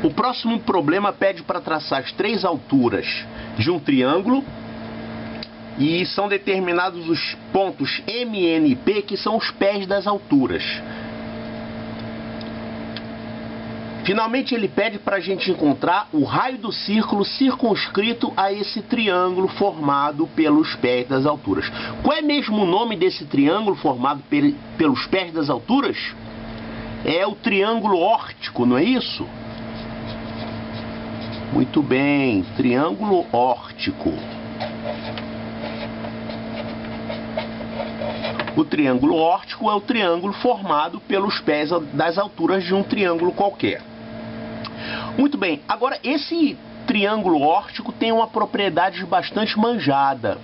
O próximo problema pede para traçar as três alturas de um triângulo e são determinados os pontos M, N e P, que são os pés das alturas. Finalmente ele pede para a gente encontrar o raio do círculo circunscrito a esse triângulo formado pelos pés das alturas. Qual é mesmo o nome desse triângulo formado pelos pés das alturas? É o triângulo órtico, não é isso? Muito bem, triângulo órtico. O triângulo órtico é o triângulo formado pelos pés das alturas de um triângulo qualquer. Muito bem, agora esse triângulo órtico tem uma propriedade bastante manjada.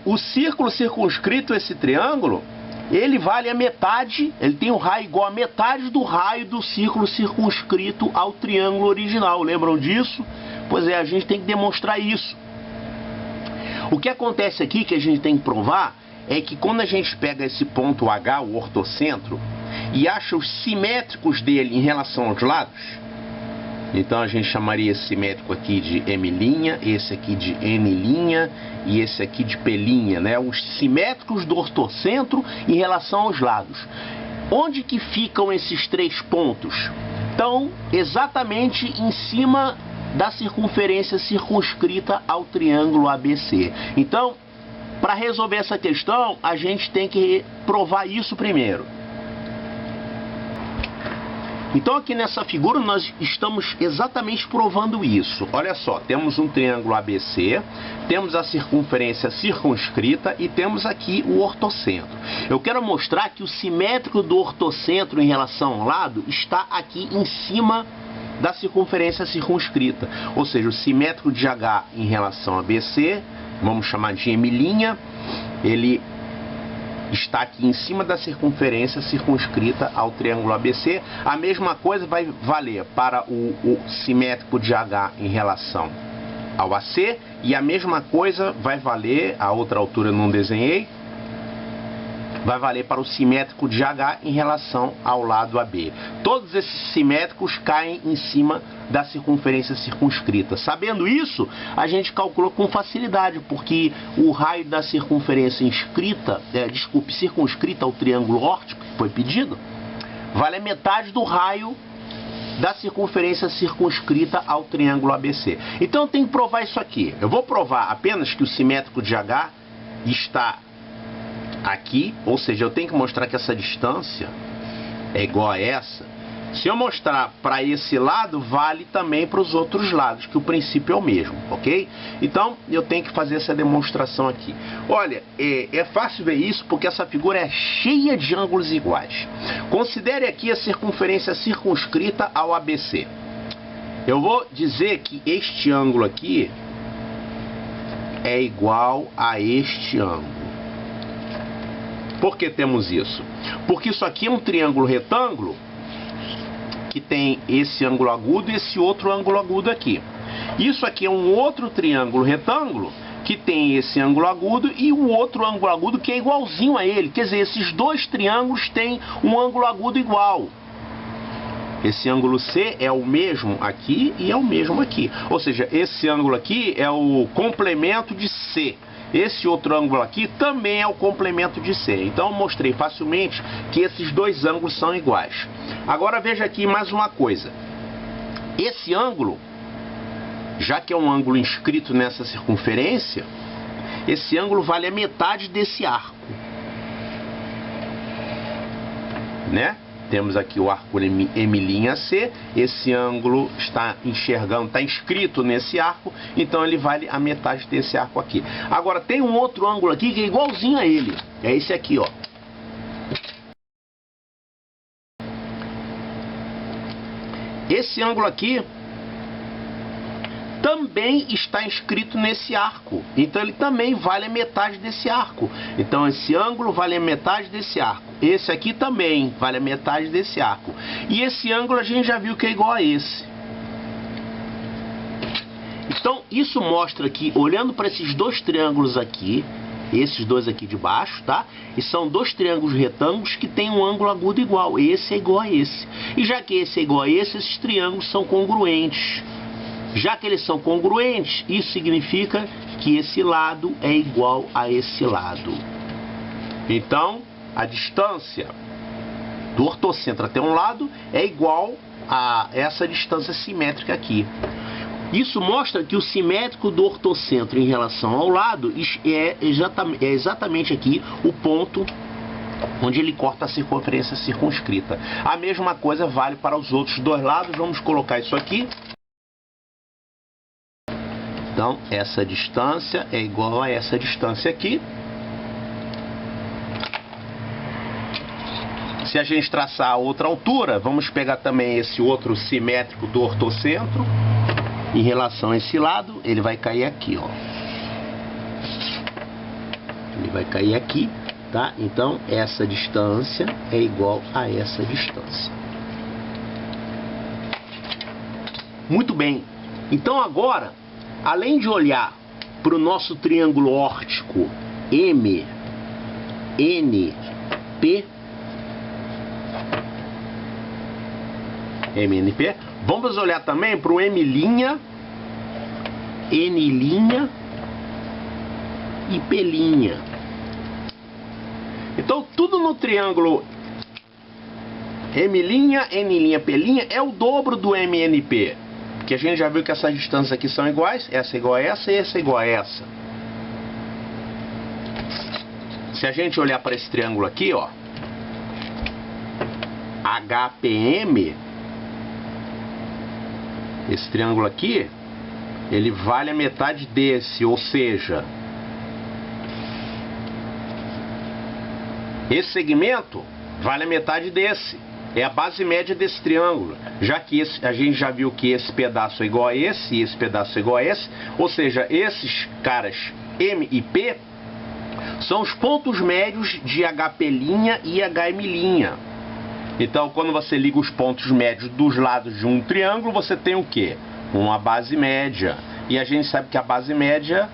O círculo circunscrito a esse triângulo, ele vale a metade, ele tem um raio igual a metade do raio do círculo circunscrito ao triângulo original. Lembram disso? Pois é, a gente tem que demonstrar isso. O que acontece aqui, que a gente tem que provar, é que quando a gente pega esse ponto H, o ortocentro, e acha os simétricos dele em relação aos lados, então a gente chamaria esse simétrico aqui de M', esse aqui de N' e esse aqui de P', né? Os simétricos do ortocentro em relação aos lados. Onde que ficam esses três pontos? Estão exatamente em cima da circunferência circunscrita ao triângulo ABC. Então, para resolver essa questão, a gente tem que provar isso primeiro. Então aqui nessa figura nós estamos exatamente provando isso. Olha só, temos um triângulo ABC, temos a circunferência circunscrita e temos aqui o ortocentro. Eu quero mostrar que o simétrico do ortocentro em relação ao lado está aqui em cima da circunferência circunscrita. Ou seja, o simétrico de H em relação a BC, vamos chamar de M', ele está aqui em cima da circunferência circunscrita ao triângulo ABC. A mesma coisa vai valer para o simétrico de H em relação ao AC, e a mesma coisa vai valer, a outra altura eu não desenhei, vai valer para o simétrico de H em relação ao lado AB. Todos esses simétricos caem em cima da circunferência circunscrita. Sabendo isso, a gente calculou com facilidade, porque o raio da circunferência circunscrita ao triângulo órtico, que foi pedido, vale a metade do raio da circunferência circunscrita ao triângulo ABC. Então eu tenho que provar isso aqui. Eu vou provar apenas que o simétrico de H está aqui, ou seja, eu tenho que mostrar que essa distância é igual a essa. Se eu mostrar para esse lado, vale também para os outros lados, que o princípio é o mesmo, ok? Então, eu tenho que fazer essa demonstração aqui. Olha, é fácil ver isso porque essa figura é cheia de ângulos iguais. Considere aqui a circunferência circunscrita ao ABC. Eu vou dizer que este ângulo aqui é igual a este ângulo. Por que temos isso? Porque isso aqui é um triângulo retângulo que tem esse ângulo agudo e esse outro ângulo agudo aqui. Isso aqui é um outro triângulo retângulo que tem esse ângulo agudo e o outro ângulo agudo que é igualzinho a ele. Quer dizer, esses dois triângulos têm um ângulo agudo igual. Esse ângulo C é o mesmo aqui e é o mesmo aqui. Ou seja, esse ângulo aqui é o complemento de C. Esse outro ângulo aqui também é o complemento de C. Então eu mostrei facilmente que esses dois ângulos são iguais. Agora veja aqui mais uma coisa. Esse ângulo, já que é um ângulo inscrito nessa circunferência, esse ângulo vale a metade desse arco, né? Temos aqui o arco M', esse ângulo está inscrito nesse arco, então ele vale a metade desse arco aqui. Agora tem um outro ângulo aqui que é igualzinho a ele, é esse aqui, ó. Esse ângulo aqui também está inscrito nesse arco, então ele também vale a metade desse arco. Então esse ângulo vale a metade desse arco, esse aqui também vale a metade desse arco, e esse ângulo a gente já viu que é igual a esse. Então isso mostra que, olhando para esses dois triângulos aqui, esses dois aqui de baixo, tá? E são dois triângulos retângulos que têm um ângulo agudo igual. Esse é igual a esse. E já que esse é igual a esse, esses triângulos são congruentes. Já que eles são congruentes, isso significa que esse lado é igual a esse lado. Então, a distância do ortocentro até um lado é igual a essa distância simétrica aqui. Isso mostra que o simétrico do ortocentro em relação ao lado é exatamente aqui o ponto onde ele corta a circunferência circunscrita. A mesma coisa vale para os outros dois lados. Vamos colocar isso aqui. Então, essa distância é igual a essa distância aqui. Se a gente traçar a outra altura, vamos pegar também esse outro simétrico do ortocentro. Em relação a esse lado, ele vai cair aqui, ó. Ele vai cair aqui, tá? Então, essa distância é igual a essa distância. Muito bem. Então, agora, além de olhar para o nosso triângulo órtico MNP, vamos olhar também para o M', N' e P'. Então, tudo no triângulo M', N', P' é o dobro do MNP. Porque a gente já viu que essas distâncias aqui são iguais. Essa é igual a essa e essa é igual a essa. Se a gente olhar para esse triângulo aqui, ó, HPM, esse triângulo aqui, ele vale a metade desse, ou seja, esse segmento vale a metade desse. É a base média desse triângulo, já que a gente já viu que esse pedaço é igual a esse e esse pedaço é igual a esse, ou seja, esses caras M e P são os pontos médios de HP' e HM'. Então, quando você liga os pontos médios dos lados de um triângulo, você tem o quê? Uma base média. E a gente sabe que a base média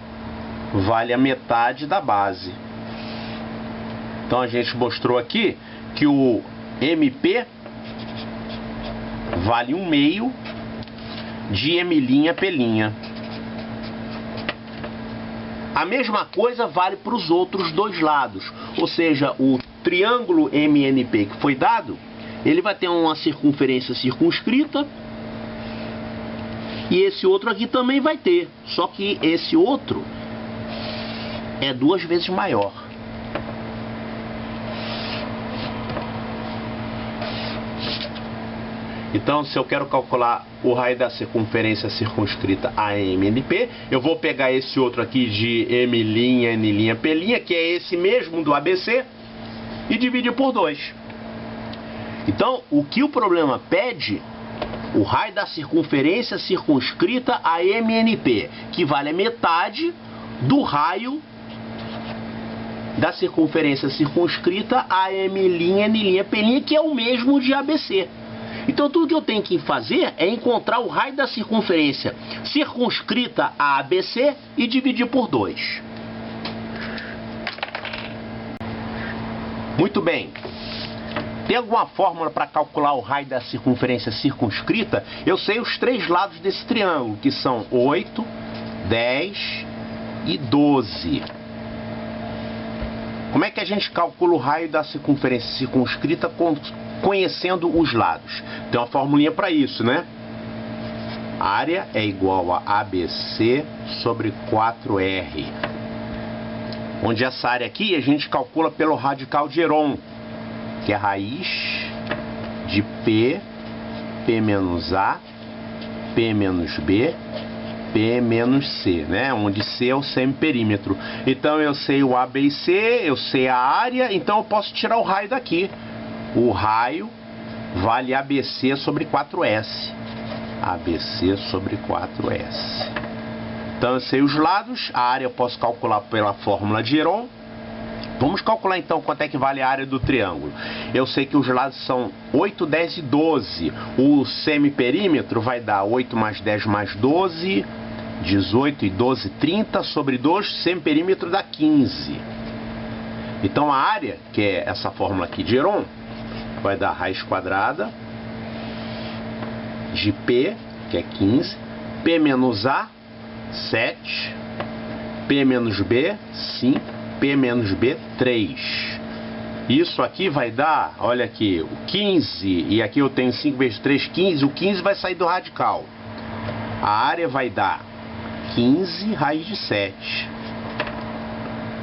vale a metade da base. Então, a gente mostrou aqui que o MP vale 1/2 de M', P'. A mesma coisa vale para os outros dois lados. Ou seja, o triângulo MNP que foi dado, ele vai ter uma circunferência circunscrita. E esse outro aqui também vai ter. Só que esse outro é 2 vezes maior. Então, se eu quero calcular o raio da circunferência circunscrita AMNP, eu vou pegar esse outro aqui de M', N', P', que é esse mesmo do ABC, e dividir por 2. Então, o que o problema pede, o raio da circunferência circunscrita AMNP, que vale a metade do raio da circunferência circunscrita AM', N', P', que é o mesmo de ABC. Então, tudo que eu tenho que fazer é encontrar o raio da circunferência circunscrita a ABC e dividir por 2. Muito bem. Tem alguma fórmula para calcular o raio da circunferência circunscrita? Eu sei os 3 lados desse triângulo, que são 8, 10 e 12. Como é que a gente calcula o raio da circunferência circunscrita conhecendo os lados? Tem uma formulinha para isso, né? Área é igual a ABC sobre 4R. Onde essa área aqui a gente calcula pelo radical de Heron, que é a raiz de P, P menos A, P menos B, P menos C, né? Onde C é o semiperímetro. Então eu sei o A, B e C, eu sei a área, então eu posso tirar o raio daqui. O raio vale ABC sobre 4S. ABC sobre 4S. Então eu sei os lados, a área eu posso calcular pela fórmula de Heron. Vamos calcular então quanto é que vale a área do triângulo. Eu sei que os lados são 8, 10 e 12. O semiperímetro vai dar 8 mais 10 mais 12, 18 e 12, 30 sobre 2, semiperímetro dá 15. Então a área, que é essa fórmula aqui de Heron, vai dar raiz quadrada de P, que é 15, P menos A, 7, P menos B, 5, P menos B, 3. Isso aqui vai dar, olha aqui, o 15, e aqui eu tenho 5 vezes 3, 15, o 15 vai sair do radical. A área vai dar 15 raiz de 7.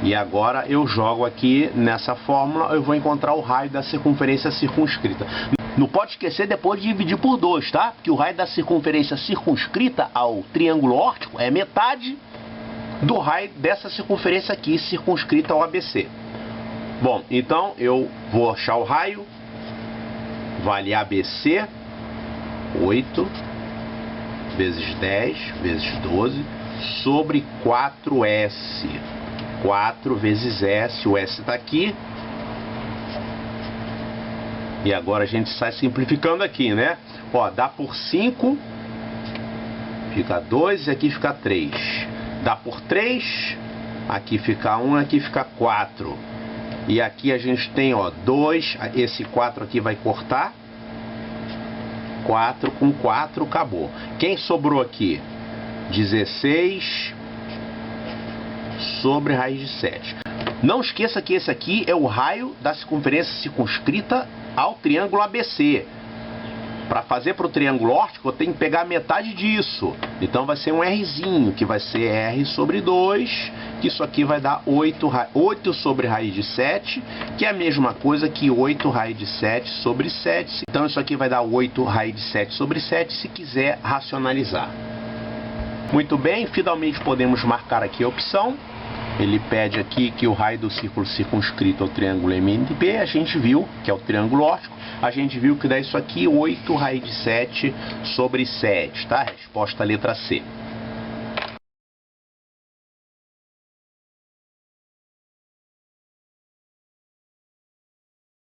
E agora eu jogo aqui nessa fórmula, eu vou encontrar o raio da circunferência circunscrita. Não pode esquecer depois de dividir por 2, tá? Porque o raio da circunferência circunscrita ao triângulo órtico é metade do raio dessa circunferência aqui circunscrita ao ABC. Bom, então eu vou achar o raio, vale ABC, 8 vezes 10 vezes 12 sobre 4S. 4 vezes S, o S está aqui. E agora a gente sai simplificando aqui, né? Ó, dá por 5, fica 2 e aqui fica 3. Dá por 3, aqui fica 1, aqui fica 4. E aqui a gente tem, ó, 2, esse 4 aqui vai cortar. 4 com 4, acabou. Quem sobrou aqui? 16 sobre raiz de 7. Não esqueça que esse aqui é o raio da circunferência circunscrita ao triângulo ABC. Para fazer para o triângulo órtico, eu tenho que pegar metade disso. Então vai ser um Rzinho, que vai ser R sobre 2, que isso aqui vai dar 8 sobre raiz de 7, que é a mesma coisa que 8 raiz de 7 sobre 7. Então isso aqui vai dar 8 raiz de 7 sobre 7, se quiser racionalizar. Muito bem, finalmente podemos marcar aqui a opção. Ele pede aqui que o raio do círculo circunscrito ao triângulo MNP, a gente viu que é o triângulo órtico, a gente viu que dá isso aqui, 8 raiz de 7 sobre 7, tá? Resposta letra C.